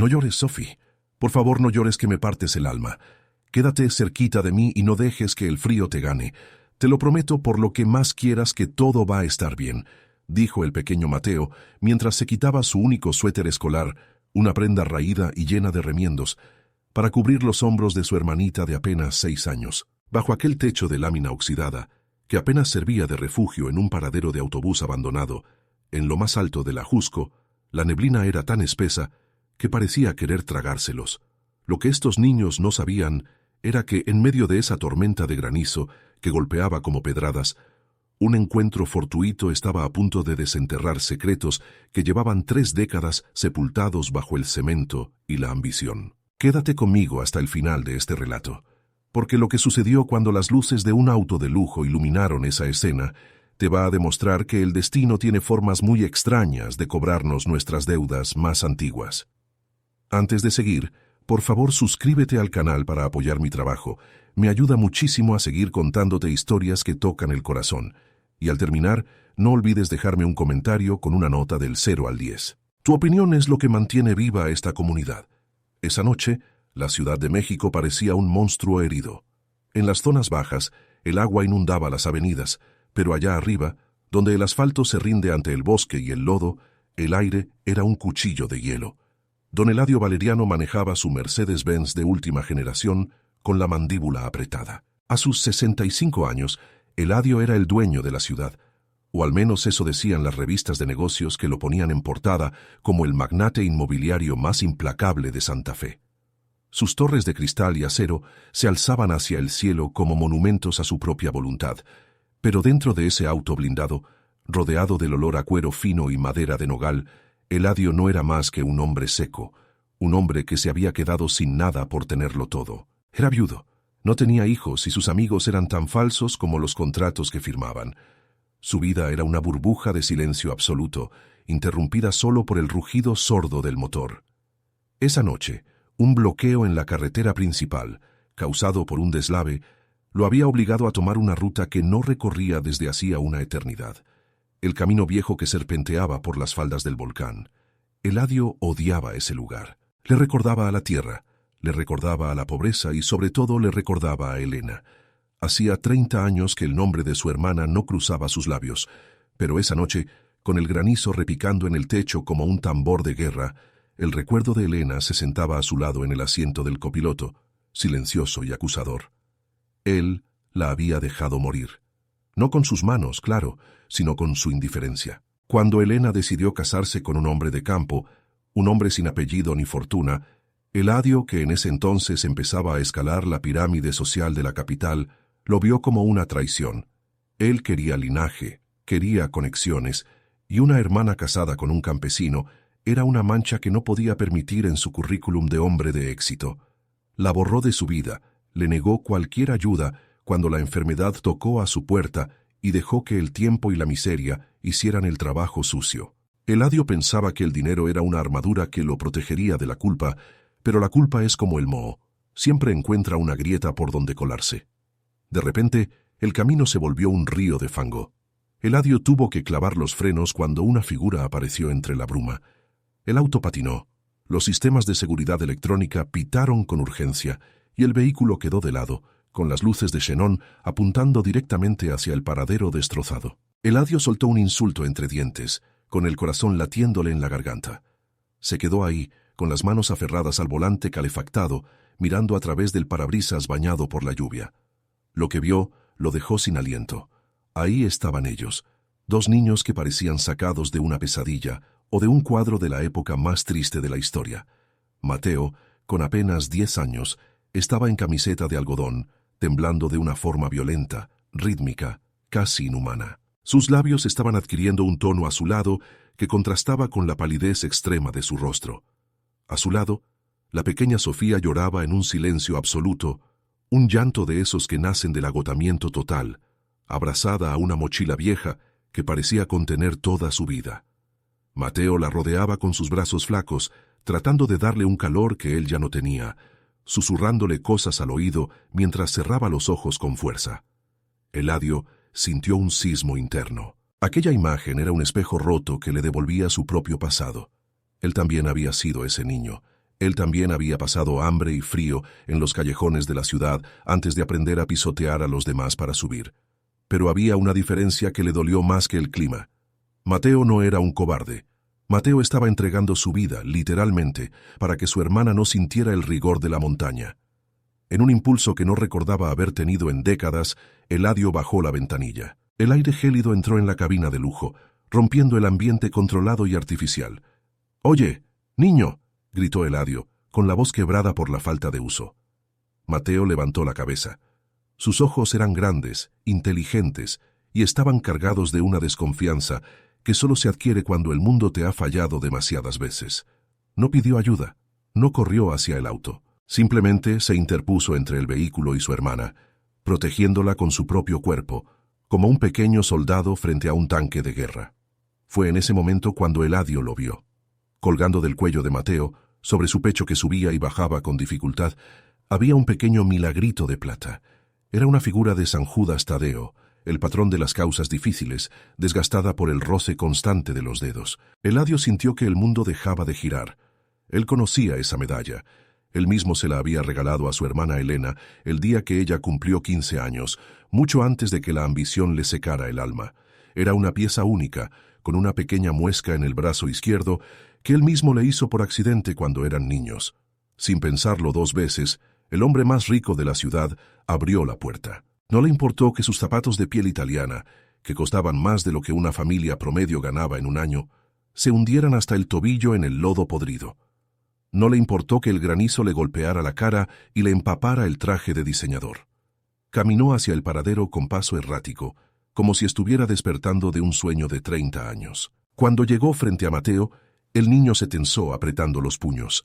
No llores, Sophie. Por favor, no llores que me partes el alma. Quédate cerquita de mí y no dejes que el frío te gane. Te lo prometo por lo que más quieras que todo va a estar bien, dijo el pequeño Mateo mientras se quitaba su único suéter escolar, una prenda raída y llena de remiendos, para cubrir los hombros de su hermanita de apenas 6 años. Bajo aquel techo de lámina oxidada, que apenas servía de refugio en un paradero de autobús abandonado, en lo más alto del Ajusco, la neblina era tan espesa que parecía querer tragárselos. Lo que estos niños no sabían era que en medio de esa tormenta de granizo que golpeaba como pedradas, un encuentro fortuito estaba a punto de desenterrar secretos que llevaban 3 décadas sepultados bajo el cemento y la ambición. Quédate conmigo hasta el final de este relato, porque lo que sucedió cuando las luces de un auto de lujo iluminaron esa escena te va a demostrar que el destino tiene formas muy extrañas de cobrarnos nuestras deudas más antiguas. Antes de seguir, por favor suscríbete al canal para apoyar mi trabajo. Me ayuda muchísimo a seguir contándote historias que tocan el corazón. Y al terminar, no olvides dejarme un comentario con una nota del 0 al 10. Tu opinión es lo que mantiene viva esta comunidad. Esa noche, la Ciudad de México parecía un monstruo herido. En las zonas bajas, el agua inundaba las avenidas, pero allá arriba, donde el asfalto se rinde ante el bosque y el lodo, el aire era un cuchillo de hielo. Don Eladio Valeriano manejaba su Mercedes-Benz de última generación con la mandíbula apretada. A sus 65 años, Eladio era el dueño de la ciudad, o al menos eso decían las revistas de negocios que lo ponían en portada como el magnate inmobiliario más implacable de Santa Fe. Sus torres de cristal y acero se alzaban hacia el cielo como monumentos a su propia voluntad, pero dentro de ese auto blindado, rodeado del olor a cuero fino y madera de nogal, Eladio no era más que un hombre seco, un hombre que se había quedado sin nada por tenerlo todo. Era viudo, no tenía hijos y sus amigos eran tan falsos como los contratos que firmaban. Su vida era una burbuja de silencio absoluto, interrumpida solo por el rugido sordo del motor. Esa noche, un bloqueo en la carretera principal, causado por un deslave, lo había obligado a tomar una ruta que no recorría desde hacía una eternidad. El camino viejo que serpenteaba por las faldas del volcán. Eladio odiaba ese lugar. Le recordaba a la tierra, le recordaba a la pobreza y sobre todo le recordaba a Elena. Hacía 30 años que el nombre de su hermana no cruzaba sus labios, pero esa noche, con el granizo repicando en el techo como un tambor de guerra, el recuerdo de Elena se sentaba a su lado en el asiento del copiloto, silencioso y acusador. Él la había dejado morir. No con sus manos, claro, sino con su indiferencia. Cuando Elena decidió casarse con un hombre de campo, un hombre sin apellido ni fortuna, Eladio, que en ese entonces empezaba a escalar la pirámide social de la capital, lo vio como una traición. Él quería linaje, quería conexiones, y una hermana casada con un campesino era una mancha que no podía permitir en su currículum de hombre de éxito. La borró de su vida, le negó cualquier ayuda cuando la enfermedad tocó a su puerta y dejó que el tiempo y la miseria hicieran el trabajo sucio. Eladio pensaba que el dinero era una armadura que lo protegería de la culpa, pero la culpa es como el moho, siempre encuentra una grieta por donde colarse. De repente, el camino se volvió un río de fango. Eladio tuvo que clavar los frenos cuando una figura apareció entre la bruma. El auto patinó, los sistemas de seguridad electrónica pitaron con urgencia y el vehículo quedó de lado, con las luces de xenón apuntando directamente hacia el paradero destrozado. Eladio soltó un insulto entre dientes, con el corazón latiéndole en la garganta. Se quedó ahí, con las manos aferradas al volante calefactado, mirando a través del parabrisas bañado por la lluvia. Lo que vio lo dejó sin aliento. Ahí estaban ellos, 2 niños que parecían sacados de una pesadilla o de un cuadro de la época más triste de la historia. Mateo, con apenas 10 años, estaba en camiseta de algodón, temblando de una forma violenta, rítmica, casi inhumana. Sus labios estaban adquiriendo un tono azulado que contrastaba con la palidez extrema de su rostro. A su lado, la pequeña Sofía lloraba en un silencio absoluto, un llanto de esos que nacen del agotamiento total, abrazada a una mochila vieja que parecía contener toda su vida. Mateo la rodeaba con sus brazos flacos, tratando de darle un calor que él ya no tenía, susurrándole cosas al oído mientras cerraba los ojos con fuerza. Eladio sintió un sismo interno. Aquella imagen era un espejo roto que le devolvía su propio pasado. Él también había sido ese niño, Él también había pasado hambre y frío en los callejones de la ciudad antes de aprender a pisotear a los demás para subir. Pero había una diferencia que le dolió más que el clima. Mateo no era un cobarde. Mateo estaba entregando su vida, literalmente, para que su hermana no sintiera el rigor de la montaña. En un impulso que no recordaba haber tenido en décadas, Eladio bajó la ventanilla. El aire gélido entró en la cabina de lujo, rompiendo el ambiente controlado y artificial. «¡Oye, niño!», gritó Eladio, con la voz quebrada por la falta de uso. Mateo levantó la cabeza. Sus ojos eran grandes, inteligentes, y estaban cargados de una desconfianza que solo se adquiere cuando el mundo te ha fallado demasiadas veces. No pidió ayuda, no corrió hacia el auto. Simplemente se interpuso entre el vehículo y su hermana, protegiéndola con su propio cuerpo, como un pequeño soldado frente a un tanque de guerra. Fue en ese momento cuando Eladio lo vio. Colgando del cuello de Mateo, sobre su pecho que subía y bajaba con dificultad, había un pequeño milagrito de plata. Era una figura de San Judas Tadeo, el patrón de las causas difíciles, desgastada por el roce constante de los dedos. Eladio sintió que el mundo dejaba de girar. Él conocía esa medalla. Él mismo se la había regalado a su hermana Elena el día que ella cumplió 15 años, mucho antes de que la ambición le secara el alma. Era una pieza única, con una pequeña muesca en el brazo izquierdo, que él mismo le hizo por accidente cuando eran niños. Sin pensarlo 2 veces, el hombre más rico de la ciudad abrió la puerta. No le importó que sus zapatos de piel italiana, que costaban más de lo que una familia promedio ganaba en un año, se hundieran hasta el tobillo en el lodo podrido. No le importó que el granizo le golpeara la cara y le empapara el traje de diseñador. Caminó hacia el paradero con paso errático, como si estuviera despertando de un sueño de 30 años. Cuando llegó frente a Mateo, el niño se tensó apretando los puños.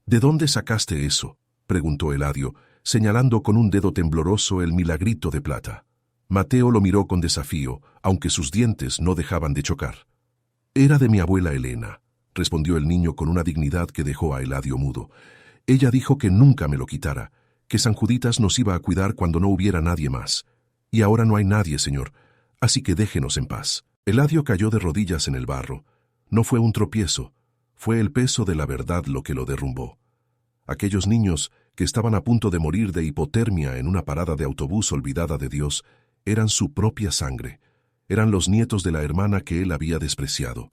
«¿De dónde sacaste eso?», preguntó Eladio, señalando con un dedo tembloroso el milagrito de plata. Mateo lo miró con desafío, aunque sus dientes no dejaban de chocar. «Era de mi abuela Elena», respondió el niño con una dignidad que dejó a Eladio mudo. «Ella dijo que nunca me lo quitara, que San Juditas nos iba a cuidar cuando no hubiera nadie más. Y ahora no hay nadie, señor, así que déjenos en paz». Eladio cayó de rodillas en el barro. No fue un tropiezo, fue el peso de la verdad lo que lo derrumbó. Aquellos niños que estaban a punto de morir de hipotermia en una parada de autobús olvidada de Dios eran su propia sangre. Eran los nietos de la hermana que él había despreciado,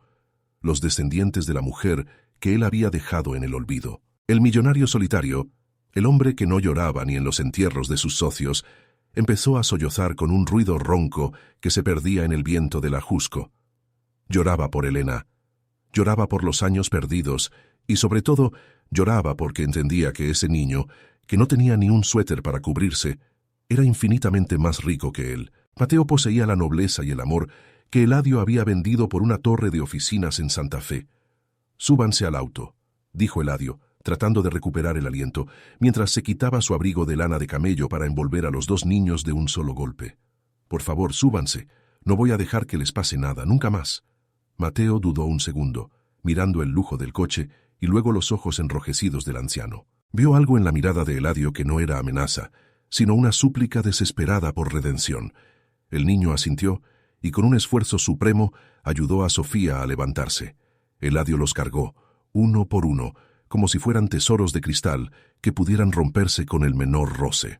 los descendientes de la mujer que él había dejado en el olvido. El millonario solitario, el hombre que no lloraba ni en los entierros de sus socios, empezó a sollozar con un ruido ronco que se perdía en el viento del ajusco. Lloraba por Elena, lloraba por los años perdidos y, sobre todo, lloraba porque entendía que ese niño, que no tenía ni un suéter para cubrirse, era infinitamente más rico que él. Mateo poseía la nobleza y el amor que Eladio había vendido por una torre de oficinas en Santa Fe. «Súbanse al auto», dijo Eladio, tratando de recuperar el aliento, mientras se quitaba su abrigo de lana de camello para envolver a los 2 niños de un solo golpe. «Por favor, súbanse. No voy a dejar que les pase nada, nunca más». Mateo dudó un segundo, mirando el lujo del coche y luego los ojos enrojecidos del anciano. Vio algo en la mirada de Eladio que no era amenaza, sino una súplica desesperada por redención. El niño asintió y con un esfuerzo supremo ayudó a Sofía a levantarse. Eladio los cargó, uno por uno, como si fueran tesoros de cristal que pudieran romperse con el menor roce.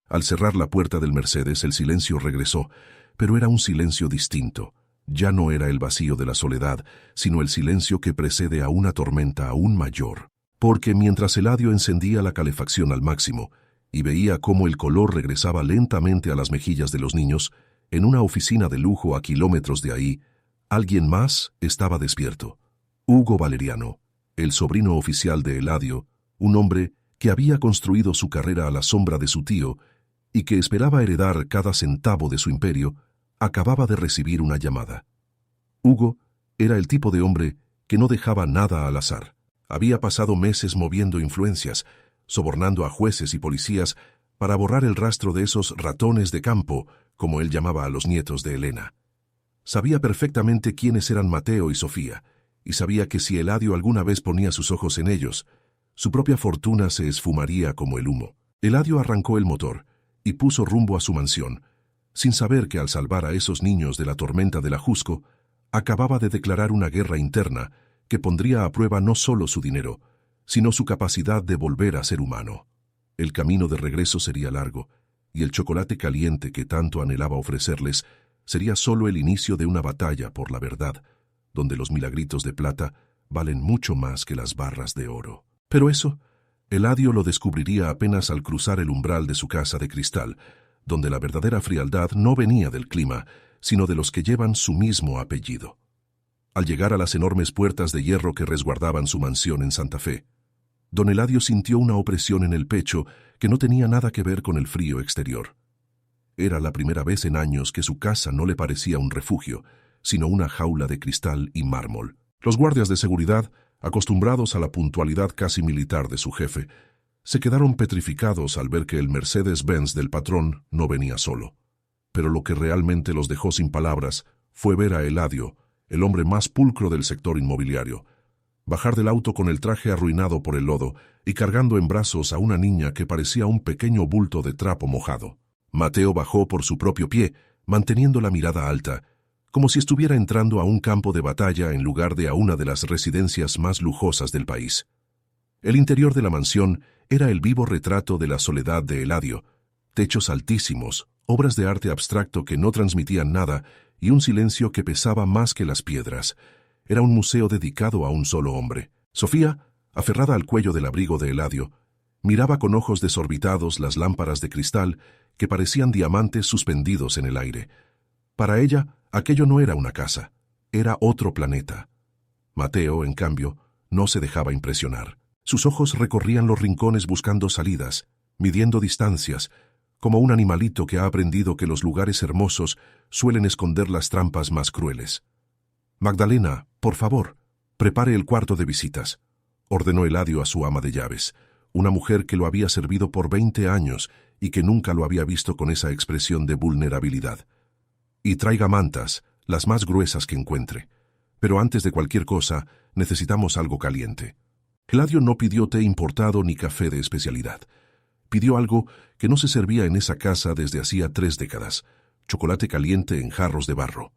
Al cerrar la puerta del Mercedes, el silencio regresó, pero era un silencio distinto. Ya no era el vacío de la soledad, sino el silencio que precede a una tormenta aún mayor. Porque mientras Eladio encendía la calefacción al máximo y veía cómo el color regresaba lentamente a las mejillas de los niños, en una oficina de lujo a kilómetros de ahí, alguien más estaba despierto. Hugo Valeriano, el sobrino oficial de Eladio, un hombre que había construido su carrera a la sombra de su tío y que esperaba heredar cada centavo de su imperio, acababa de recibir una llamada. Hugo era el tipo de hombre que no dejaba nada al azar. Había pasado meses moviendo influencias, sobornando a jueces y policías para borrar el rastro de esos ratones de campo, como él llamaba a los nietos de Elena. Sabía perfectamente quiénes eran Mateo y Sofía, y sabía que si Eladio alguna vez ponía sus ojos en ellos, su propia fortuna se esfumaría como el humo. Eladio arrancó el motor y puso rumbo a su mansión, sin saber que al salvar a esos niños de la tormenta del Ajusco, acababa de declarar una guerra interna que pondría a prueba no solo su dinero, sino su capacidad de volver a ser humano. El camino de regreso sería largo, y el chocolate caliente que tanto anhelaba ofrecerles sería solo el inicio de una batalla por la verdad, donde los milagritos de plata valen mucho más que las barras de oro. Pero eso, Eladio lo descubriría apenas al cruzar el umbral de su casa de cristal, donde la verdadera frialdad no venía del clima, sino de los que llevan su mismo apellido. Al llegar a las enormes puertas de hierro que resguardaban su mansión en Santa Fe, don Eladio sintió una opresión en el pecho que no tenía nada que ver con el frío exterior. Era la primera vez en años que su casa no le parecía un refugio, sino una jaula de cristal y mármol. Los guardias de seguridad, acostumbrados a la puntualidad casi militar de su jefe, se quedaron petrificados al ver que el Mercedes-Benz del patrón no venía solo. Pero lo que realmente los dejó sin palabras fue ver a Eladio, el hombre más pulcro del sector inmobiliario, bajar del auto con el traje arruinado por el lodo y cargando en brazos a una niña que parecía un pequeño bulto de trapo mojado. Mateo bajó por su propio pie, manteniendo la mirada alta, como si estuviera entrando a un campo de batalla en lugar de a una de las residencias más lujosas del país. El interior de la mansión era el vivo retrato de la soledad de Eladio, techos altísimos, obras de arte abstracto que no transmitían nada y un silencio que pesaba más que las piedras. Era un museo dedicado a un solo hombre. Sofía, aferrada al cuello del abrigo de Eladio, miraba con ojos desorbitados las lámparas de cristal que parecían diamantes suspendidos en el aire. Para ella, aquello no era una casa, era otro planeta. Mateo, en cambio, no se dejaba impresionar. Sus ojos recorrían los rincones buscando salidas, midiendo distancias, como un animalito que ha aprendido que los lugares hermosos suelen esconder las trampas más crueles. «Magdalena, por favor, prepare el cuarto de visitas», ordenó Eladio a su ama de llaves, una mujer que lo había servido por 20 años y que nunca lo había visto con esa expresión de vulnerabilidad. «Y traiga mantas, las más gruesas que encuentre. Pero antes de cualquier cosa, necesitamos algo caliente». Eladio no pidió té importado ni café de especialidad. Pidió algo que no se servía en esa casa desde hacía 3 décadas, chocolate caliente en jarros de barro.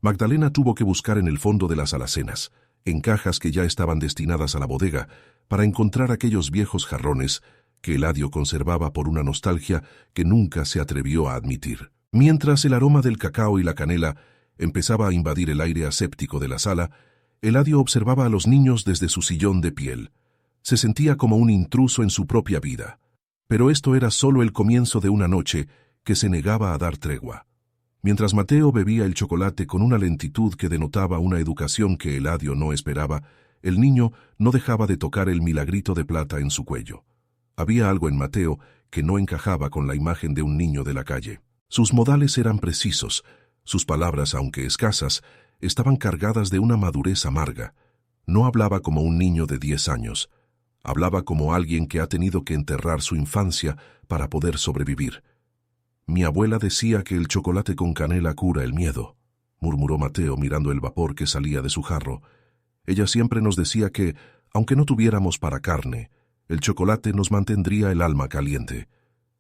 Magdalena tuvo que buscar en el fondo de las alacenas, en cajas que ya estaban destinadas a la bodega, para encontrar aquellos viejos jarrones que Eladio conservaba por una nostalgia que nunca se atrevió a admitir. Mientras el aroma del cacao y la canela empezaba a invadir el aire aséptico de la sala, Eladio observaba a los niños desde su sillón de piel. Se sentía como un intruso en su propia vida. Pero esto era solo el comienzo de una noche que se negaba a dar tregua. Mientras Mateo bebía el chocolate con una lentitud que denotaba una educación que Eladio no esperaba, el niño no dejaba de tocar el milagrito de plata en su cuello. Había algo en Mateo que no encajaba con la imagen de un niño de la calle. Sus modales eran precisos, sus palabras, aunque escasas, estaban cargadas de una madurez amarga. No hablaba como un niño de 10 años. Hablaba como alguien que ha tenido que enterrar su infancia para poder sobrevivir. «Mi abuela decía que el chocolate con canela cura el miedo», murmuró Mateo mirando el vapor que salía de su jarro. «Ella siempre nos decía que, aunque no tuviéramos para carne, el chocolate nos mantendría el alma caliente.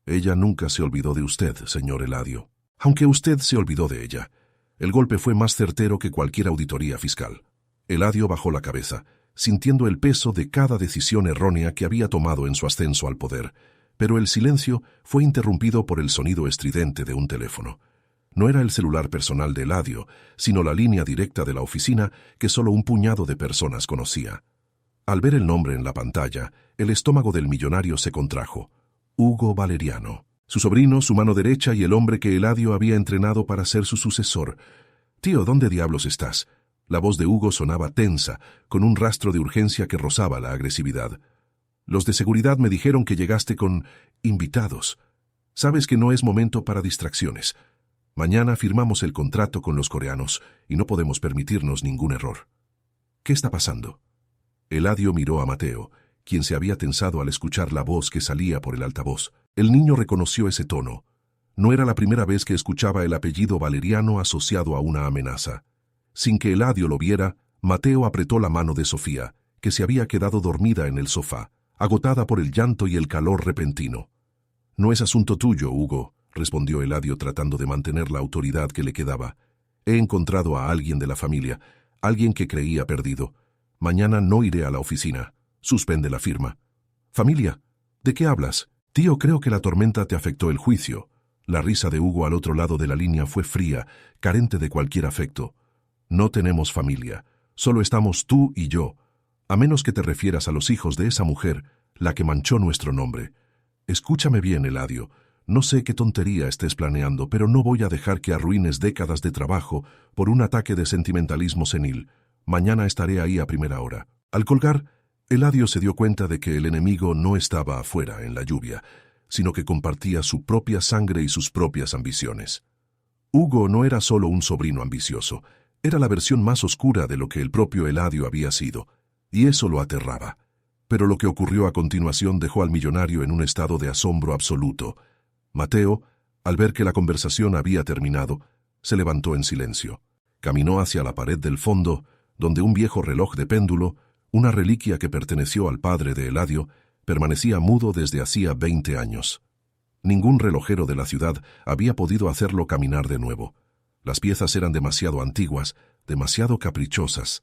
Ella nunca se olvidó de usted, señor Eladio. Aunque usted se olvidó de ella. El golpe fue más certero que cualquier auditoría fiscal». Eladio bajó la cabeza, sintiendo el peso de cada decisión errónea que había tomado en su ascenso al poder, pero el silencio fue interrumpido por el sonido estridente de un teléfono. No era el celular personal de Eladio, sino la línea directa de la oficina que solo un puñado de personas conocía. Al ver el nombre en la pantalla, el estómago del millonario se contrajo. Hugo Valeriano. Su sobrino, su mano derecha y el hombre que Eladio había entrenado para ser su sucesor. «Tío, ¿dónde diablos estás?». La voz de Hugo sonaba tensa, con un rastro de urgencia que rozaba la agresividad. «Los de seguridad me dijeron que llegaste con invitados. Sabes que no es momento para distracciones. Mañana firmamos el contrato con los coreanos y no podemos permitirnos ningún error». «¿Qué está pasando?». Eladio miró a Mateo, quien se había tensado al escuchar la voz que salía por el altavoz. El niño reconoció ese tono. No era la primera vez que escuchaba el apellido Valeriano asociado a una amenaza. Sin que Eladio lo viera, Mateo apretó la mano de Sofía, que se había quedado dormida en el sofá, agotada por el llanto y el calor repentino. «No es asunto tuyo, Hugo», respondió Eladio tratando de mantener la autoridad que le quedaba. «He encontrado a alguien de la familia, alguien que creía perdido. Mañana no iré a la oficina. Suspende la firma. Familia, ¿de qué hablas? Tío, creo que la tormenta te afectó el juicio. La risa de Hugo al otro lado de la línea fue fría, carente de cualquier afecto. No tenemos familia, solo estamos tú y yo, a menos que te refieras a los hijos de esa mujer, la que manchó nuestro nombre. Escúchame bien, Eladio. No sé qué tontería estés planeando, pero no voy a dejar que arruines décadas de trabajo por un ataque de sentimentalismo senil. Mañana estaré ahí a primera hora. Al colgar, Eladio se dio cuenta de que el enemigo no estaba afuera en la lluvia, sino que compartía su propia sangre y sus propias ambiciones. Hugo no era solo un sobrino ambicioso, era la versión más oscura de lo que el propio Eladio había sido, y eso lo aterraba. Pero lo que ocurrió a continuación dejó al millonario en un estado de asombro absoluto. Mateo, al ver que la conversación había terminado, se levantó en silencio. Caminó hacia la pared del fondo, donde un viejo reloj de péndulo, una reliquia que perteneció al padre de Eladio, permanecía mudo desde hacía 20 años. Ningún relojero de la ciudad había podido hacerlo caminar de nuevo. Las piezas eran demasiado antiguas, demasiado caprichosas.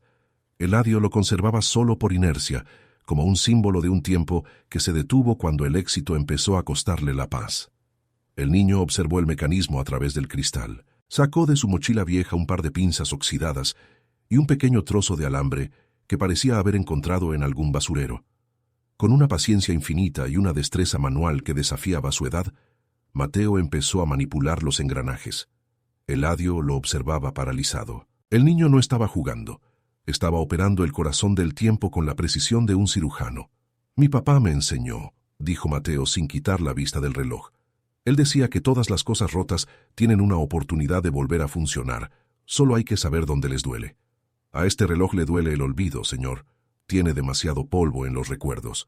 Eladio lo conservaba solo por inercia, como un símbolo de un tiempo que se detuvo cuando el éxito empezó a costarle la paz. El niño observó el mecanismo a través del cristal. Sacó de su mochila vieja un par de pinzas oxidadas y un pequeño trozo de alambre que parecía haber encontrado en algún basurero. Con una paciencia infinita y una destreza manual que desafiaba su edad, Mateo empezó a manipular los engranajes. Eladio lo observaba paralizado. El niño no estaba jugando. Estaba operando el corazón del tiempo con la precisión de un cirujano. «Mi papá me enseñó», dijo Mateo sin quitar la vista del reloj. Él decía que todas las cosas rotas tienen una oportunidad de volver a funcionar. Solo hay que saber dónde les duele. A este reloj le duele el olvido, señor. Tiene demasiado polvo en los recuerdos.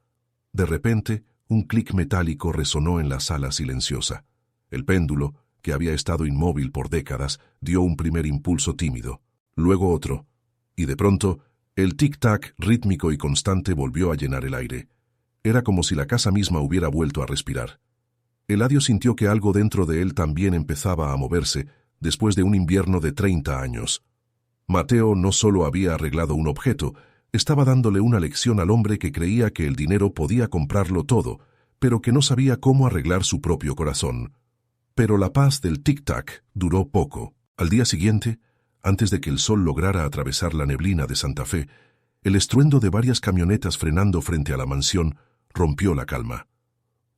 De repente, un clic metálico resonó en la sala silenciosa. El péndulo, que había estado inmóvil por décadas, dio un primer impulso tímido, luego otro, y de pronto, el tic-tac rítmico y constante volvió a llenar el aire. Era como si la casa misma hubiera vuelto a respirar. Eladio sintió que algo dentro de él también empezaba a moverse después de un invierno de 30 años. Mateo no solo había arreglado un objeto, estaba dándole una lección al hombre que creía que el dinero podía comprarlo todo, pero que no sabía cómo arreglar su propio corazón. Pero la paz del tic-tac duró poco. Al día siguiente, antes de que el sol lograra atravesar la neblina de Santa Fe, el estruendo de varias camionetas frenando frente a la mansión rompió la calma.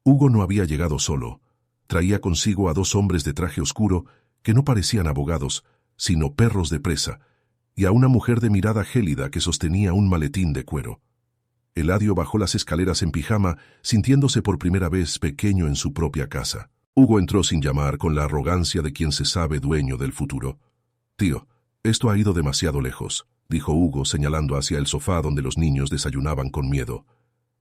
Hugo no había llegado solo. Traía consigo a 2 hombres de traje oscuro que no parecían abogados, sino perros de presa, y a una mujer de mirada gélida que sostenía un maletín de cuero. Eladio bajó las escaleras en pijama, sintiéndose por primera vez pequeño en su propia casa. Hugo entró sin llamar, con la arrogancia de quien se sabe dueño del futuro. «Tío, esto ha ido demasiado lejos», dijo Hugo señalando hacia el sofá donde los niños desayunaban con miedo.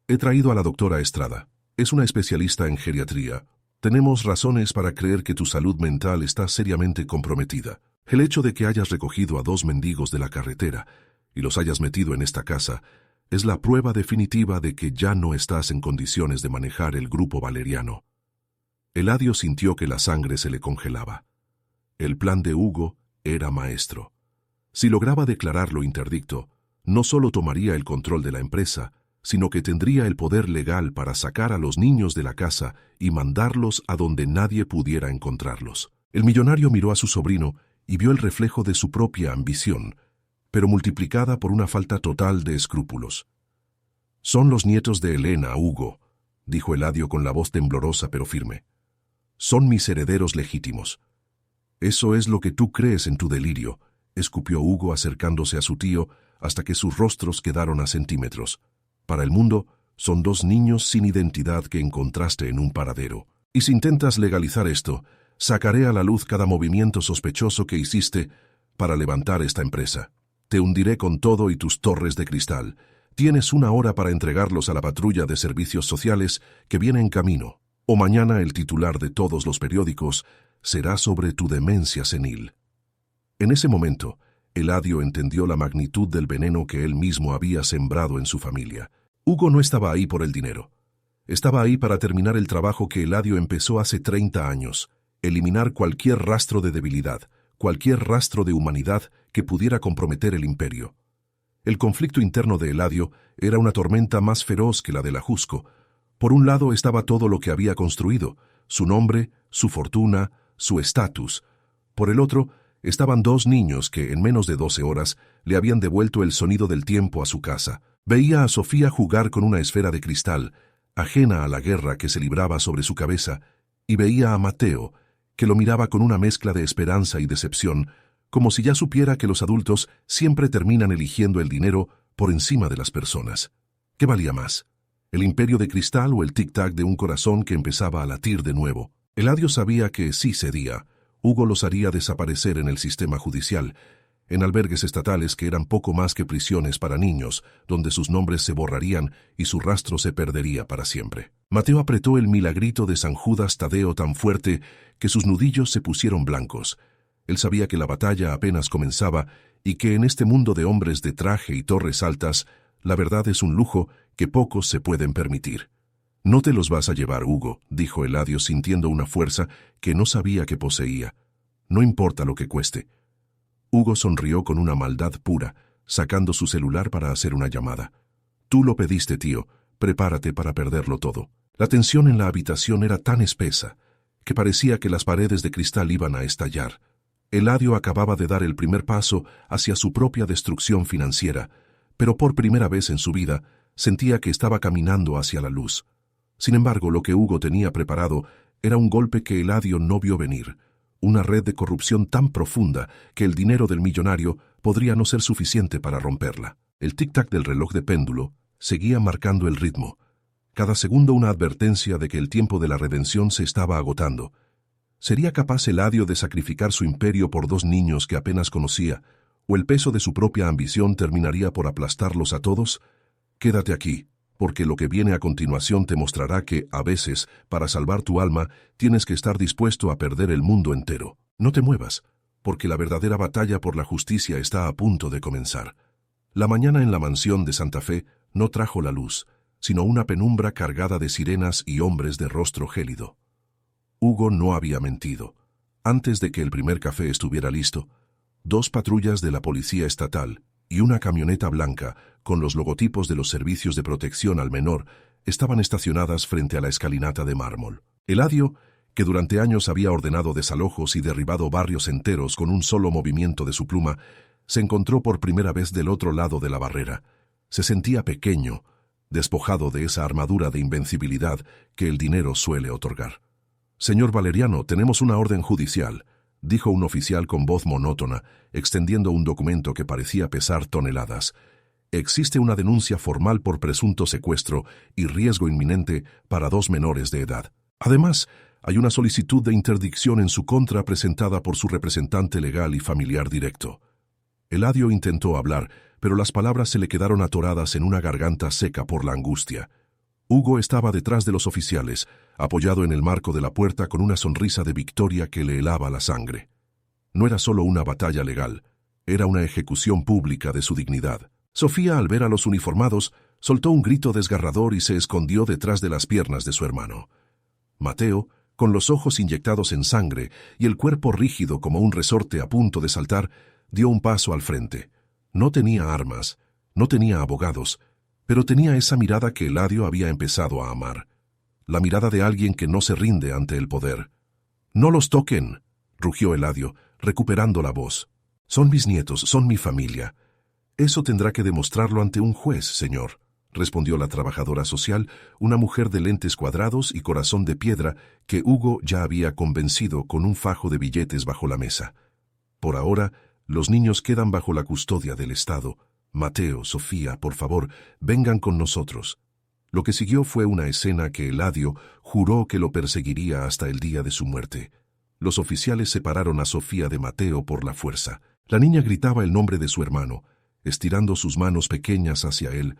«He traído a la doctora Estrada. Es una especialista en geriatría. Tenemos razones para creer que tu salud mental está seriamente comprometida. El hecho de que hayas recogido a 2 mendigos de la carretera y los hayas metido en esta casa es la prueba definitiva de que ya no estás en condiciones de manejar el grupo valeriano». Eladio sintió que la sangre se le congelaba. El plan de Hugo era maestro. Si lograba declararlo interdicto, no solo tomaría el control de la empresa, sino que tendría el poder legal para sacar a los niños de la casa y mandarlos a donde nadie pudiera encontrarlos. El millonario miró a su sobrino y vio el reflejo de su propia ambición, pero multiplicada por una falta total de escrúpulos. «Son los nietos de Elena, Hugo», dijo Eladio con la voz temblorosa pero firme. «Son mis herederos legítimos». «Eso es lo que tú crees en tu delirio», escupió Hugo acercándose a su tío hasta que sus rostros quedaron a centímetros. «Para el mundo, son 2 niños sin identidad que encontraste en un paradero. Y si intentas legalizar esto, sacaré a la luz cada movimiento sospechoso que hiciste para levantar esta empresa. Te hundiré con todo y tus torres de cristal. Tienes 1 hora para entregarlos a la patrulla de servicios sociales que viene en camino, o mañana el titular de todos los periódicos será sobre tu demencia senil». En ese momento, Eladio entendió la magnitud del veneno que él mismo había sembrado en su familia. Hugo no estaba ahí por el dinero. Estaba ahí para terminar el trabajo que Eladio empezó hace 30 años, eliminar cualquier rastro de debilidad, cualquier rastro de humanidad que pudiera comprometer el imperio. El conflicto interno de Eladio era una tormenta más feroz que la de la Jusco. Por un lado estaba todo lo que había construido, su nombre, su fortuna, su estatus. Por el otro, estaban dos niños que en menos de 12 horas le habían devuelto el sonido del tiempo a su casa. Veía a Sofía jugar con una esfera de cristal, ajena a la guerra que se libraba sobre su cabeza, y veía a Mateo, que lo miraba con una mezcla de esperanza y decepción, como si ya supiera que los adultos siempre terminan eligiendo el dinero por encima de las personas. ¿Qué valía más? ¿El imperio de cristal o el tic-tac de un corazón que empezaba a latir de nuevo? Eladio sabía que si cedía, Hugo los haría desaparecer en el sistema judicial, en albergues estatales que eran poco más que prisiones para niños, donde sus nombres se borrarían y su rastro se perdería para siempre. Mateo apretó el milagrito de San Judas Tadeo tan fuerte que sus nudillos se pusieron blancos. Él sabía que la batalla apenas comenzaba y que en este mundo de hombres de traje y torres altas, la verdad es un lujo que pocos se pueden permitir. «No te los vas a llevar, Hugo», dijo Eladio sintiendo una fuerza que no sabía que poseía. «No importa lo que cueste». Hugo sonrió con una maldad pura, sacando su celular para hacer una llamada. «Tú lo pediste, tío. Prepárate para perderlo todo». La tensión en la habitación era tan espesa que parecía que las paredes de cristal iban a estallar. Eladio acababa de dar el primer paso hacia su propia destrucción financiera, pero por primera vez en su vida sentía que estaba caminando hacia la luz. Sin embargo, lo que Hugo tenía preparado era un golpe que Eladio no vio venir, una red de corrupción tan profunda que el dinero del millonario podría no ser suficiente para romperla. El tic-tac del reloj de péndulo seguía marcando el ritmo. Cada segundo una advertencia de que el tiempo de la redención se estaba agotando. ¿Sería capaz Eladio de sacrificar su imperio por dos niños que apenas conocía, o el peso de su propia ambición terminaría por aplastarlos a todos? Quédate aquí, porque lo que viene a continuación te mostrará que, a veces, para salvar tu alma, tienes que estar dispuesto a perder el mundo entero. No te muevas, porque la verdadera batalla por la justicia está a punto de comenzar. La mañana en la mansión de Santa Fe no trajo la luz, sino una penumbra cargada de sirenas y hombres de rostro gélido. Hugo no había mentido. Antes de que el primer café estuviera listo, dos patrullas de la policía estatal y una camioneta blanca con los logotipos de los servicios de protección al menor estaban estacionadas frente a la escalinata de mármol. Eladio, que durante años había ordenado desalojos y derribado barrios enteros con un solo movimiento de su pluma, se encontró por primera vez del otro lado de la barrera. Se sentía pequeño, despojado de esa armadura de invencibilidad que el dinero suele otorgar. «Señor Valeriano, tenemos una orden judicial», dijo un oficial con voz monótona, extendiendo un documento que parecía pesar toneladas. «Existe una denuncia formal por presunto secuestro y riesgo inminente para dos menores de edad. Además, hay una solicitud de interdicción en su contra presentada por su representante legal y familiar directo». Eladio intentó hablar, pero las palabras se le quedaron atoradas en una garganta seca por la angustia. Hugo estaba detrás de los oficiales, apoyado en el marco de la puerta con una sonrisa de victoria que le helaba la sangre. No era solo una batalla legal, era una ejecución pública de su dignidad. Sofía, al ver a los uniformados, soltó un grito desgarrador y se escondió detrás de las piernas de su hermano. Mateo, con los ojos inyectados en sangre y el cuerpo rígido como un resorte a punto de saltar, dio un paso al frente. No tenía armas, no tenía abogados, pero tenía esa mirada que Eladio había empezado a amar. La mirada de alguien que no se rinde ante el poder. «No los toquen», rugió Eladio, recuperando la voz. «Son mis nietos, son mi familia». «Eso tendrá que demostrarlo ante un juez, señor», respondió la trabajadora social, una mujer de lentes cuadrados y corazón de piedra que Hugo ya había convencido con un fajo de billetes bajo la mesa. «Por ahora, los niños quedan bajo la custodia del Estado. Mateo, Sofía, por favor, vengan con nosotros». Lo que siguió fue una escena que Eladio juró que lo perseguiría hasta el día de su muerte. Los oficiales separaron a Sofía de Mateo por la fuerza. La niña gritaba el nombre de su hermano, estirando sus manos pequeñas hacia él,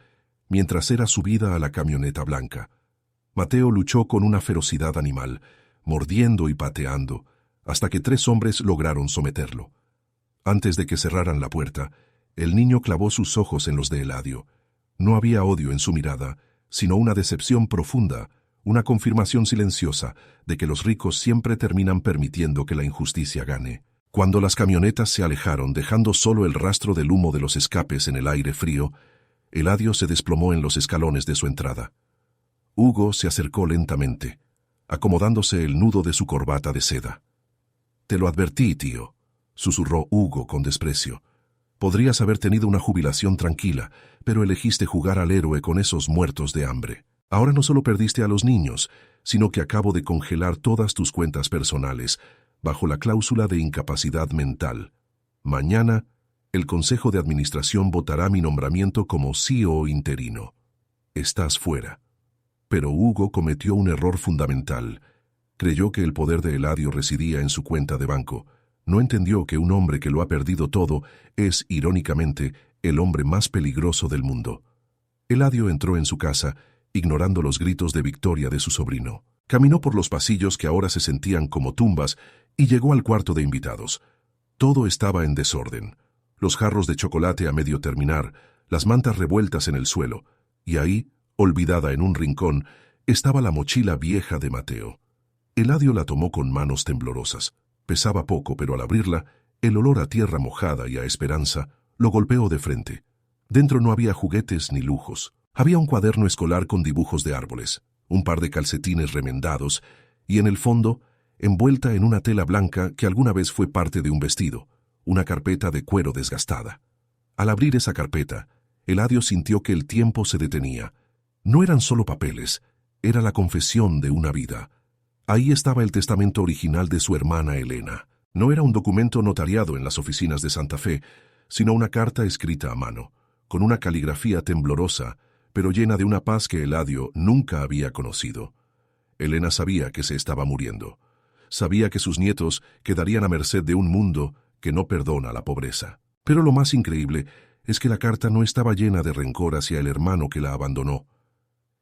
mientras era subida a la camioneta blanca. Mateo luchó con una ferocidad animal, mordiendo y pateando, hasta que tres hombres lograron someterlo. Antes de que cerraran la puerta, el niño clavó sus ojos en los de Eladio. No había odio en su mirada, sino una decepción profunda, una confirmación silenciosa de que los ricos siempre terminan permitiendo que la injusticia gane. Cuando las camionetas se alejaron dejando solo el rastro del humo de los escapes en el aire frío, Eladio se desplomó en los escalones de su entrada. Hugo se acercó lentamente, acomodándose el nudo de su corbata de seda. «Te lo advertí, tío», susurró Hugo con desprecio. «Podrías haber tenido una jubilación tranquila, pero elegiste jugar al héroe con esos muertos de hambre. Ahora no solo perdiste a los niños, sino que acabo de congelar todas tus cuentas personales, bajo la cláusula de incapacidad mental. Mañana, el Consejo de Administración votará mi nombramiento como CEO interino. Estás fuera». Pero Hugo cometió un error fundamental. Creyó que el poder de Eladio residía en su cuenta de banco. No entendió que un hombre que lo ha perdido todo es, irónicamente, el hombre más peligroso del mundo. Eladio entró en su casa, ignorando los gritos de victoria de su sobrino. Caminó por los pasillos que ahora se sentían como tumbas y llegó al cuarto de invitados. Todo estaba en desorden. Los jarros de chocolate a medio terminar, las mantas revueltas en el suelo, y ahí, olvidada en un rincón, estaba la mochila vieja de Mateo. Eladio la tomó con manos temblorosas. Pesaba poco, pero al abrirla, el olor a tierra mojada y a esperanza lo golpeó de frente. Dentro no había juguetes ni lujos. Había un cuaderno escolar con dibujos de árboles, un par de calcetines remendados, y en el fondo, envuelta en una tela blanca que alguna vez fue parte de un vestido, una carpeta de cuero desgastada. Al abrir esa carpeta, Eladio sintió que el tiempo se detenía. No eran solo papeles, era la confesión de una vida. Ahí estaba el testamento original de su hermana Elena. No era un documento notariado en las oficinas de Santa Fe, sino una carta escrita a mano, con una caligrafía temblorosa, pero llena de una paz que Eladio nunca había conocido. Elena sabía que se estaba muriendo. Sabía que sus nietos quedarían a merced de un mundo que no perdona la pobreza. Pero lo más increíble es que la carta no estaba llena de rencor hacia el hermano que la abandonó.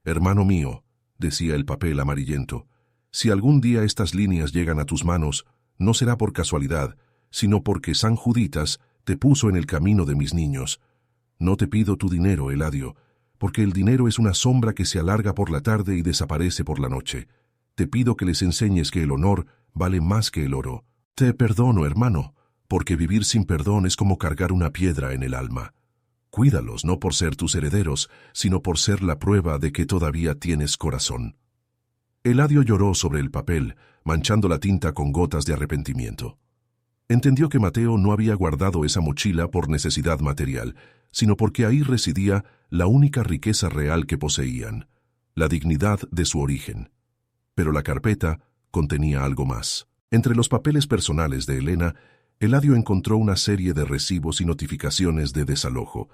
«Hermano mío», decía el papel amarillento, «si algún día estas líneas llegan a tus manos, no será por casualidad, sino porque San Juditas te puso en el camino de mis niños. No te pido tu dinero, Eladio, porque el dinero es una sombra que se alarga por la tarde y desaparece por la noche. Te pido que les enseñes que el honor vale más que el oro. Te perdono, hermano, porque vivir sin perdón es como cargar una piedra en el alma. Cuídalos no por ser tus herederos, sino por ser la prueba de que todavía tienes corazón». Eladio lloró sobre el papel, manchando la tinta con gotas de arrepentimiento. Entendió que Mateo no había guardado esa mochila por necesidad material, sino porque ahí residía la única riqueza real que poseían, la dignidad de su origen. Pero la carpeta contenía algo más. Entre los papeles personales de Elena, Eladio encontró una serie de recibos y notificaciones de desalojo.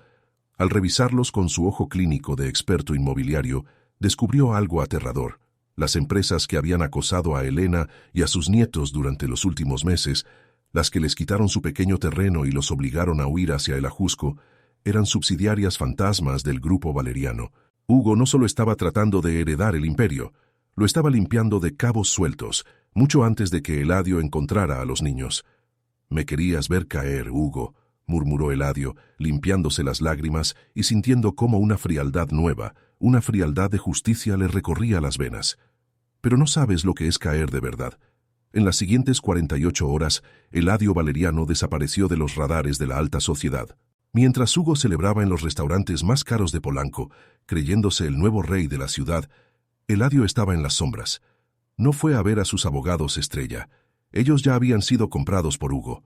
Al revisarlos con su ojo clínico de experto inmobiliario, descubrió algo aterrador. Las empresas que habían acosado a Elena y a sus nietos durante los últimos meses, las que les quitaron su pequeño terreno y los obligaron a huir hacia el Ajusco, eran subsidiarias fantasmas del grupo Valeriano. Hugo no solo estaba tratando de heredar el imperio, lo estaba limpiando de cabos sueltos, mucho antes de que Eladio encontrara a los niños. «Me querías ver caer, Hugo», murmuró Eladio, limpiándose las lágrimas y sintiendo cómo una frialdad nueva, una frialdad de justicia le recorría las venas. «Pero no sabes lo que es caer de verdad». En las siguientes 48 horas, Eladio Valeriano desapareció de los radares de la alta sociedad. Mientras Hugo celebraba en los restaurantes más caros de Polanco, creyéndose el nuevo rey de la ciudad, Eladio estaba en las sombras. No fue a ver a sus abogados estrella. Ellos ya habían sido comprados por Hugo.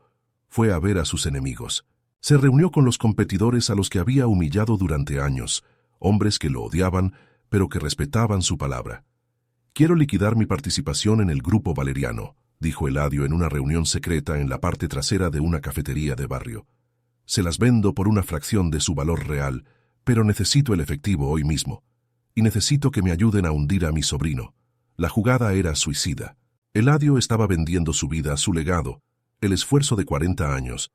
Fue a ver a sus enemigos. Se reunió con los competidores a los que había humillado durante años, hombres que lo odiaban, pero que respetaban su palabra. «Quiero liquidar mi participación en el grupo Valeriano», dijo Eladio en una reunión secreta en la parte trasera de una cafetería de barrio. «Se las vendo por una fracción de su valor real, pero necesito el efectivo hoy mismo. Y necesito que me ayuden a hundir a mi sobrino». La jugada era suicida. Eladio estaba vendiendo su vida, su legado, el esfuerzo de 40 años,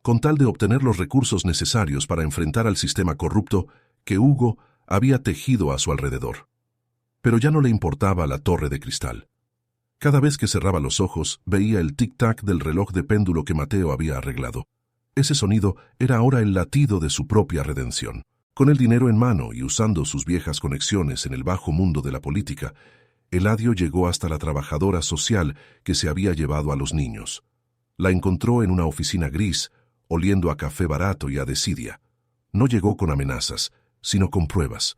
con tal de obtener los recursos necesarios para enfrentar al sistema corrupto que Hugo había tejido a su alrededor. Pero ya no le importaba la torre de cristal. Cada vez que cerraba los ojos, veía el tic-tac del reloj de péndulo que Mateo había arreglado. Ese sonido era ahora el latido de su propia redención. Con el dinero en mano y usando sus viejas conexiones en el bajo mundo de la política, Eladio llegó hasta la trabajadora social que se había llevado a los niños. La encontró en una oficina gris, oliendo a café barato y a desidia. No llegó con amenazas, sino con pruebas.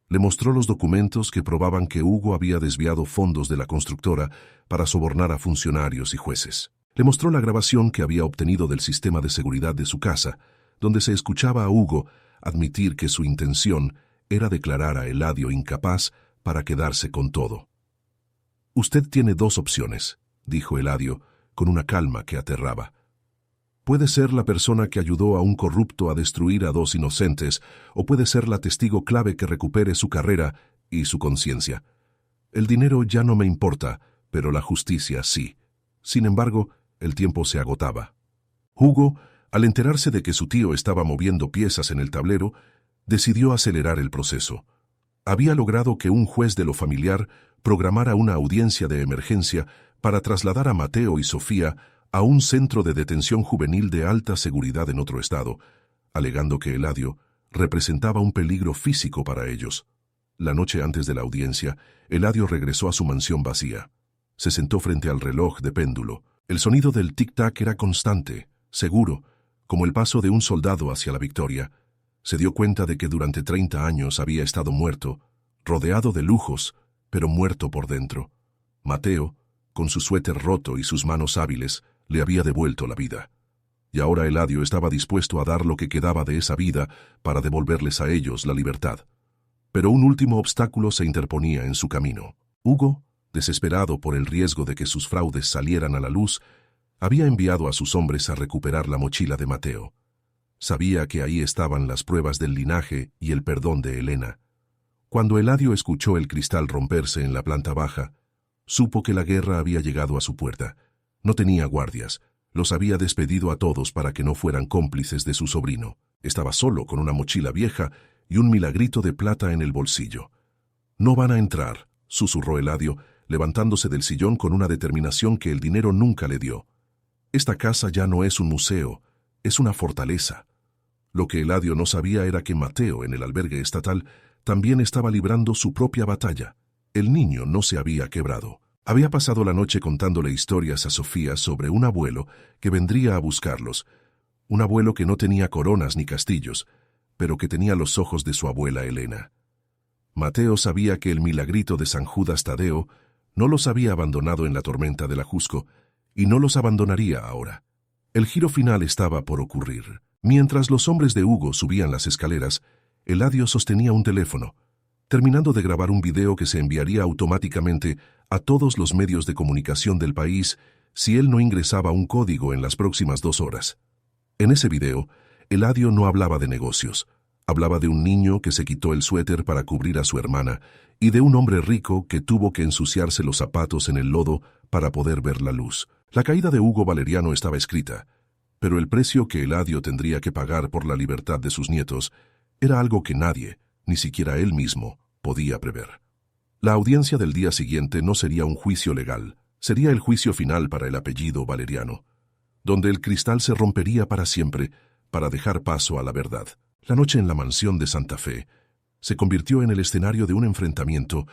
Le mostró los documentos que probaban que Hugo había desviado fondos de la constructora para sobornar a funcionarios y jueces. Le mostró la grabación que había obtenido del sistema de seguridad de su casa, donde se escuchaba a Hugo admitir que su intención era declarar a Eladio incapaz para quedarse con todo. «Usted tiene dos opciones», dijo Eladio, con una calma que aterraba. «Puede ser la persona que ayudó a un corrupto a destruir a dos inocentes, o puede ser la testigo clave que recupere su carrera y su conciencia. El dinero ya no me importa, pero la justicia sí». Sin embargo, el tiempo se agotaba. Hugo, al enterarse de que su tío estaba moviendo piezas en el tablero, decidió acelerar el proceso. Había logrado que un juez de lo familiar programara una audiencia de emergencia para trasladar a Mateo y Sofía a un centro de detención juvenil de alta seguridad en otro estado, alegando que Eladio representaba un peligro físico para ellos. La noche antes de la audiencia, Eladio regresó a su mansión vacía. Se sentó frente al reloj de péndulo. El sonido del tic-tac era constante, seguro, como el paso de un soldado hacia la victoria. Se dio cuenta de que durante 30 años había estado muerto, rodeado de lujos, pero muerto por dentro. Mateo, con su suéter roto y sus manos hábiles, le había devuelto la vida. Y ahora Eladio estaba dispuesto a dar lo que quedaba de esa vida para devolverles a ellos la libertad. Pero un último obstáculo se interponía en su camino. Hugo, desesperado por el riesgo de que sus fraudes salieran a la luz, había enviado a sus hombres a recuperar la mochila de Mateo. Sabía que ahí estaban las pruebas del linaje y el perdón de Elena. Cuando Eladio escuchó el cristal romperse en la planta baja, supo que la guerra había llegado a su puerta. No tenía guardias, los había despedido a todos para que no fueran cómplices de su sobrino. Estaba solo con una mochila vieja y un milagrito de plata en el bolsillo. «No van a entrar», susurró Eladio, levantándose del sillón con una determinación que el dinero nunca le dio. «Esta casa ya no es un museo, es una fortaleza». Lo que Eladio no sabía era que Mateo, en el albergue estatal, también estaba librando su propia batalla. El niño no se había quebrado. Había pasado la noche contándole historias a Sofía sobre un abuelo que vendría a buscarlos, un abuelo que no tenía coronas ni castillos, pero que tenía los ojos de su abuela Elena. Mateo sabía que el milagrito de San Judas Tadeo no los había abandonado en la tormenta del Ajusco, y no los abandonaría ahora. El giro final estaba por ocurrir. Mientras los hombres de Hugo subían las escaleras, Eladio sostenía un teléfono, terminando de grabar un video que se enviaría automáticamente a todos los medios de comunicación del país si él no ingresaba un código en las próximas 2 horas. En ese video, Eladio no hablaba de negocios. Hablaba de un niño que se quitó el suéter para cubrir a su hermana y de un hombre rico que tuvo que ensuciarse los zapatos en el lodo para poder ver la luz. La caída de Hugo Valeriano estaba escrita, pero el precio que Eladio tendría que pagar por la libertad de sus nietos era algo que nadie, ni siquiera él mismo, podía prever. La audiencia del día siguiente no sería un juicio legal, sería el juicio final para el apellido Valeriano, donde el cristal se rompería para siempre para dejar paso a la verdad. La noche en la mansión de Santa Fe se convirtió en el escenario de un enfrentamiento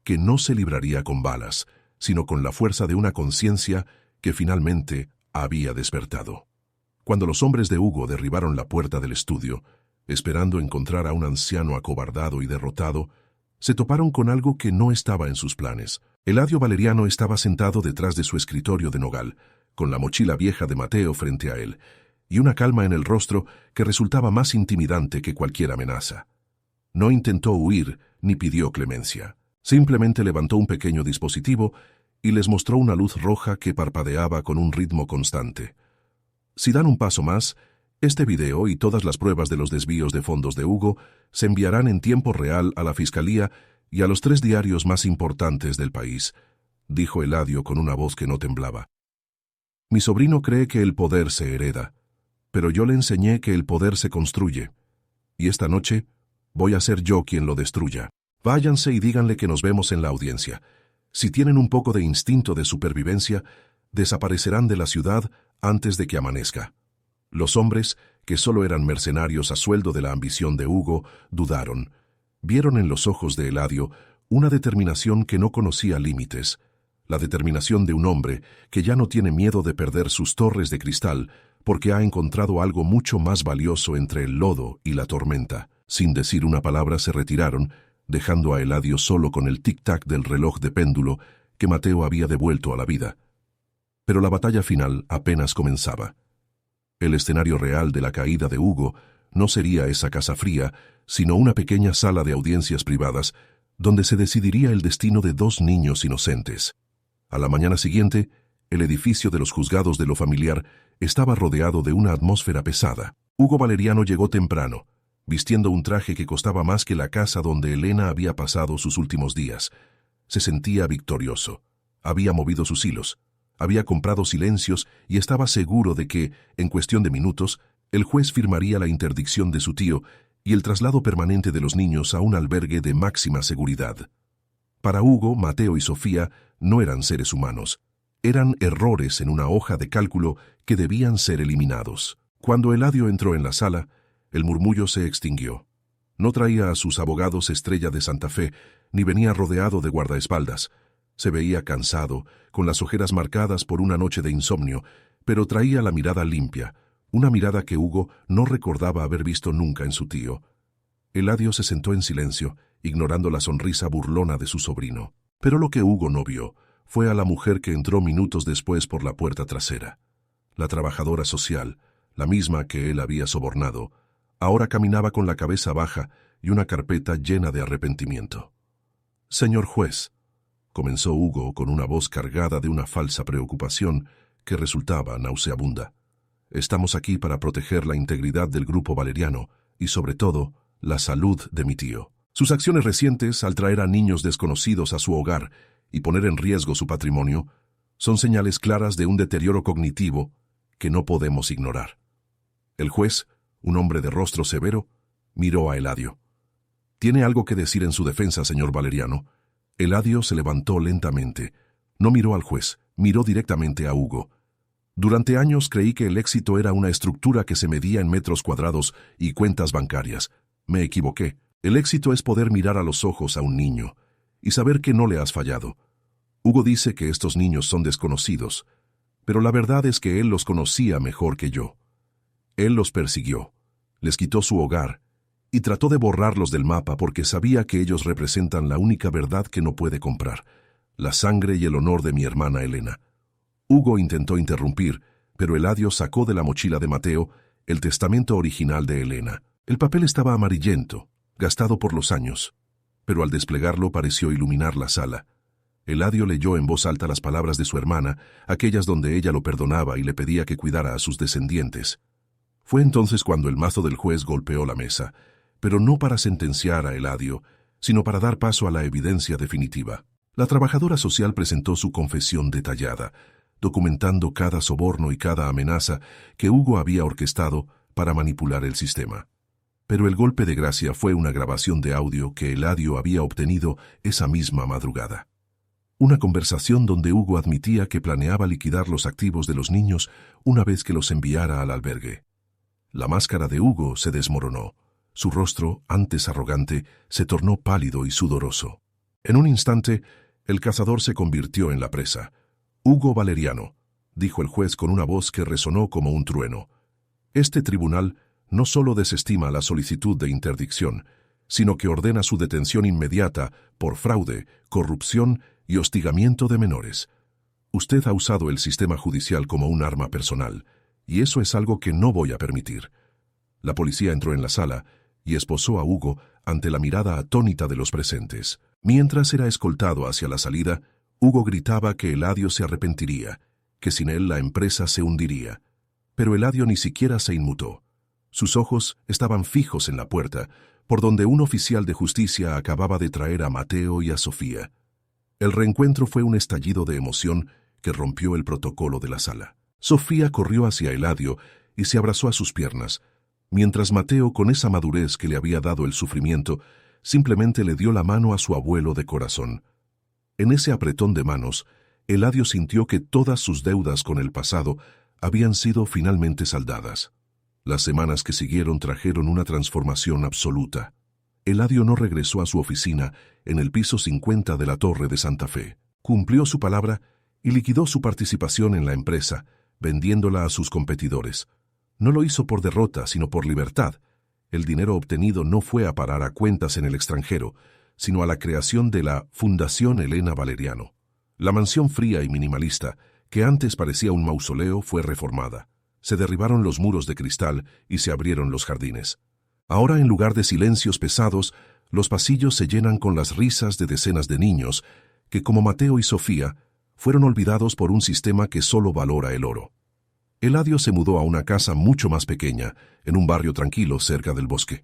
que no se libraría con balas, sino con la fuerza de una conciencia que finalmente había despertado. Cuando los hombres de Hugo derribaron la puerta del estudio, esperando encontrar a un anciano acobardado y derrotado, se toparon con algo que no estaba en sus planes. Eladio Valeriano estaba sentado detrás de su escritorio de nogal, con la mochila vieja de Mateo frente a él, y una calma en el rostro que resultaba más intimidante que cualquier amenaza. No intentó huir ni pidió clemencia. Simplemente levantó un pequeño dispositivo y les mostró una luz roja que parpadeaba con un ritmo constante. Si dan un paso más, este video y todas las pruebas de los desvíos de fondos de Hugo se enviarán en tiempo real a la Fiscalía y a los 3 diarios más importantes del país, dijo Eladio con una voz que no temblaba. Mi sobrino cree que el poder se hereda, pero yo le enseñé que el poder se construye, y esta noche voy a ser yo quien lo destruya. Váyanse y díganle que nos vemos en la audiencia. Si tienen un poco de instinto de supervivencia, desaparecerán de la ciudad antes de que amanezca. Los hombres, que solo eran mercenarios a sueldo de la ambición de Hugo, dudaron. Vieron en los ojos de Eladio una determinación que no conocía límites. la determinación de un hombre que ya no tiene miedo de perder sus torres de cristal porque ha encontrado algo mucho más valioso entre el lodo y la tormenta. Sin decir una palabra se retiraron, dejando a Eladio solo con el tic-tac del reloj de péndulo que Mateo había devuelto a la vida. Pero la batalla final apenas comenzaba. El escenario real de la caída de Hugo no sería esa casa fría, sino una pequeña sala de audiencias privadas donde se decidiría el destino de 2 niños inocentes. A la mañana siguiente, el edificio de los juzgados de lo familiar estaba rodeado de una atmósfera pesada. Hugo Valeriano llegó temprano, vistiendo un traje que costaba más que la casa donde Elena había pasado sus últimos días. Se sentía victorioso. Había movido sus hilos, había comprado silencios y estaba seguro de que, en cuestión de minutos, el juez firmaría la interdicción de su tío y el traslado permanente de los niños a un albergue de máxima seguridad. Para Hugo, Mateo y Sofía no eran seres humanos. Eran errores en una hoja de cálculo que debían ser eliminados. Cuando Eladio entró en la sala, el murmullo se extinguió. No traía a sus abogados estrella de Santa Fe, ni venía rodeado de guardaespaldas. Se veía cansado, con las ojeras marcadas por una noche de insomnio, pero traía la mirada limpia, una mirada que Hugo no recordaba haber visto nunca en su tío. Eladio se sentó en silencio, ignorando la sonrisa burlona de su sobrino. Pero lo que Hugo no vio fue a la mujer que entró minutos después por la puerta trasera. La trabajadora social, la misma que él había sobornado, ahora caminaba con la cabeza baja y una carpeta llena de arrepentimiento. «Señor juez», comenzó Hugo con una voz cargada de una falsa preocupación que resultaba nauseabunda. «Estamos aquí para proteger la integridad del grupo Valeriano y, sobre todo, la salud de mi tío. Sus acciones recientes al traer a niños desconocidos a su hogar y poner en riesgo su patrimonio son señales claras de un deterioro cognitivo que no podemos ignorar». El juez, un hombre de rostro severo, miró a Eladio. «¿Tiene algo que decir en su defensa, señor Valeriano?» Eladio se levantó lentamente. No miró al juez, miró directamente a Hugo. «Durante años creí que el éxito era una estructura que se medía en metros cuadrados y cuentas bancarias. Me equivoqué. El éxito es poder mirar a los ojos a un niño y saber que no le has fallado. Hugo dice que estos niños son desconocidos, pero la verdad es que él los conocía mejor que yo. Él los persiguió, les quitó su hogar y trató de borrarlos del mapa porque sabía que ellos representan la única verdad que no puede comprar, la sangre y el honor de mi hermana Elena». Hugo intentó interrumpir, pero Eladio sacó de la mochila de Mateo el testamento original de Elena. El papel estaba amarillento, gastado por los años, pero al desplegarlo pareció iluminar la sala. Eladio leyó en voz alta las palabras de su hermana, aquellas donde ella lo perdonaba y le pedía que cuidara a sus descendientes. Fue entonces cuando el mazo del juez golpeó la mesa, pero no para sentenciar a Eladio, sino para dar paso a la evidencia definitiva. La trabajadora social presentó su confesión detallada, documentando cada soborno y cada amenaza que Hugo había orquestado para manipular el sistema. Pero el golpe de gracia fue una grabación de audio que Eladio había obtenido esa misma madrugada. Una conversación donde Hugo admitía que planeaba liquidar los activos de los niños una vez que los enviara al albergue. La máscara de Hugo se desmoronó. Su rostro, antes arrogante, se tornó pálido y sudoroso. En un instante, el cazador se convirtió en la presa. «Hugo Valeriano», dijo el juez con una voz que resonó como un trueno. «Este tribunal no solo desestima la solicitud de interdicción, sino que ordena su detención inmediata por fraude, corrupción y hostigamiento de menores. Usted ha usado el sistema judicial como un arma personal, y eso es algo que no voy a permitir». La policía entró en la sala y esposó a Hugo ante la mirada atónita de los presentes. Mientras era escoltado hacia la salida, Hugo gritaba que Eladio se arrepentiría, que sin él la empresa se hundiría. Pero Eladio ni siquiera se inmutó. Sus ojos estaban fijos en la puerta, por donde un oficial de justicia acababa de traer a Mateo y a Sofía. El reencuentro fue un estallido de emoción que rompió el protocolo de la sala. Sofía corrió hacia Eladio y se abrazó a sus piernas, mientras Mateo, con esa madurez que le había dado el sufrimiento, simplemente le dio la mano a su abuelo de corazón. En ese apretón de manos, Eladio sintió que todas sus deudas con el pasado habían sido finalmente saldadas. Las semanas que siguieron trajeron una transformación absoluta. Eladio no regresó a su oficina en el piso 50 de la Torre de Santa Fe. Cumplió su palabra y liquidó su participación en la empresa, vendiéndola a sus competidores. No lo hizo por derrota, sino por libertad. El dinero obtenido no fue a parar a cuentas en el extranjero, sino a la creación de la Fundación Elena Valeriano. La mansión fría y minimalista, que antes parecía un mausoleo, fue reformada. Se derribaron los muros de cristal y se abrieron los jardines. Ahora, en lugar de silencios pesados, los pasillos se llenan con las risas de decenas de niños que, como Mateo y Sofía, fueron olvidados por un sistema que solo valora el oro. Eladio se mudó a una casa mucho más pequeña, en un barrio tranquilo cerca del bosque.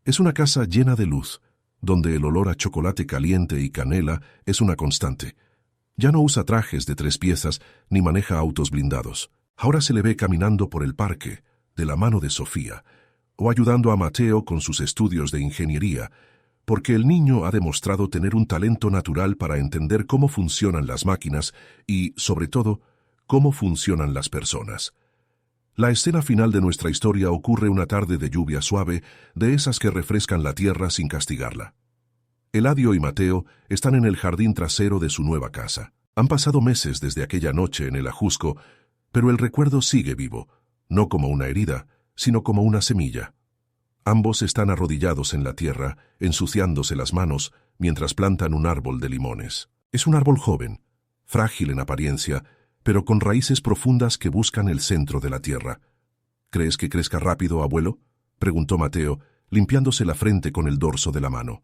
Es una casa llena de luz, donde el olor a chocolate caliente y canela es una constante. Ya no usa trajes de 3 piezas ni maneja autos blindados. Ahora se le ve caminando por el parque, de la mano de Sofía, o ayudando a Mateo con sus estudios de ingeniería, porque el niño ha demostrado tener un talento natural para entender cómo funcionan las máquinas y, sobre todo, cómo funcionan las personas. La escena final de nuestra historia ocurre una tarde de lluvia suave, de esas que refrescan la tierra sin castigarla. Eladio y Mateo están en el jardín trasero de su nueva casa. Han pasado meses desde aquella noche en el Ajusco, pero el recuerdo sigue vivo, no como una herida, sino como una semilla. Ambos están arrodillados en la tierra, ensuciándose las manos, mientras plantan un árbol de limones. Es un árbol joven, frágil en apariencia, pero con raíces profundas que buscan el centro de la tierra. ¿Crees que crezca rápido, abuelo?, preguntó Mateo, limpiándose la frente con el dorso de la mano.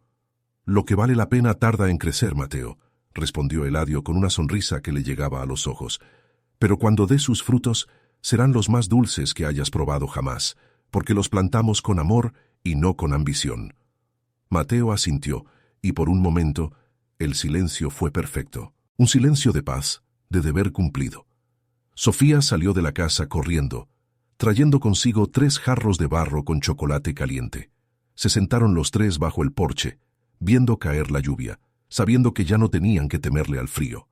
Lo que vale la pena tarda en crecer, Mateo, respondió Eladio con una sonrisa que le llegaba a los ojos. Pero cuando dé sus frutos, serán los más dulces que hayas probado jamás, porque los plantamos con amor y no con ambición. Mateo asintió, y por un momento, el silencio fue perfecto. Un silencio de paz, de deber cumplido. Sofía salió de la casa corriendo, trayendo consigo 3 jarros de barro con chocolate caliente. Se sentaron los 3 bajo el porche, viendo caer la lluvia, sabiendo que ya no tenían que temerle al frío.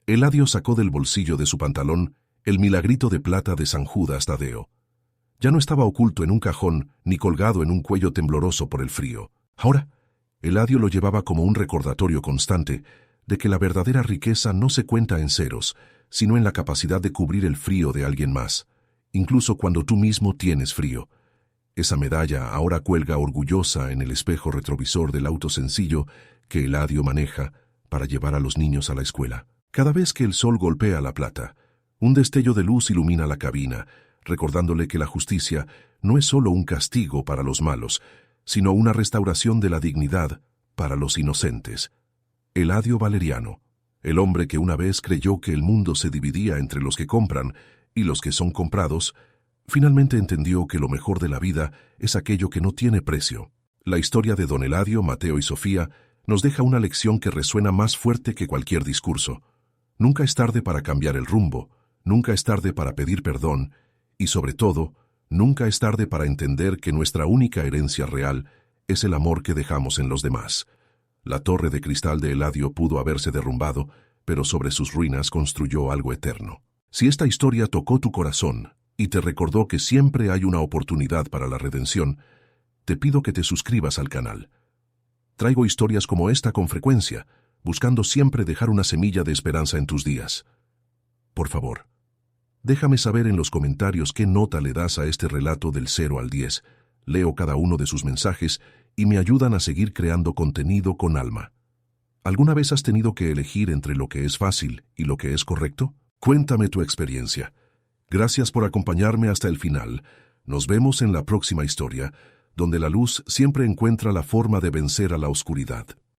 Eladio sacó del bolsillo de su pantalón el milagrito de plata de San Judas Tadeo. Ya no estaba oculto en un cajón ni colgado en un cuello tembloroso por el frío. Ahora, Eladio lo llevaba como un recordatorio constante de que la verdadera riqueza no se cuenta en ceros, sino en la capacidad de cubrir el frío de alguien más, incluso cuando tú mismo tienes frío. Esa medalla ahora cuelga orgullosa en el espejo retrovisor del auto sencillo que Eladio maneja para llevar a los niños a la escuela. Cada vez que el sol golpea la plata, un destello de luz ilumina la cabina, recordándole que la justicia no es solo un castigo para los malos, sino una restauración de la dignidad para los inocentes. Eladio Valeriano, el hombre que una vez creyó que el mundo se dividía entre los que compran y los que son comprados, finalmente entendió que lo mejor de la vida es aquello que no tiene precio. La historia de don Eladio, Mateo y Sofía nos deja una lección que resuena más fuerte que cualquier discurso. Nunca es tarde para cambiar el rumbo, nunca es tarde para pedir perdón, y sobre todo, nunca es tarde para entender que nuestra única herencia real es el amor que dejamos en los demás. La torre de cristal de Eladio pudo haberse derrumbado, pero sobre sus ruinas construyó algo eterno. Si esta historia tocó tu corazón y te recordó que siempre hay una oportunidad para la redención, te pido que te suscribas al canal. Traigo historias como esta con frecuencia, buscando siempre dejar una semilla de esperanza en tus días. Por favor, déjame saber en los comentarios qué nota le das a este relato del 0 al 10. Leo cada uno de sus mensajes y me ayudan a seguir creando contenido con alma. ¿Alguna vez has tenido que elegir entre lo que es fácil y lo que es correcto? Cuéntame tu experiencia. Gracias por acompañarme hasta el final. Nos vemos en la próxima historia, donde la luz siempre encuentra la forma de vencer a la oscuridad.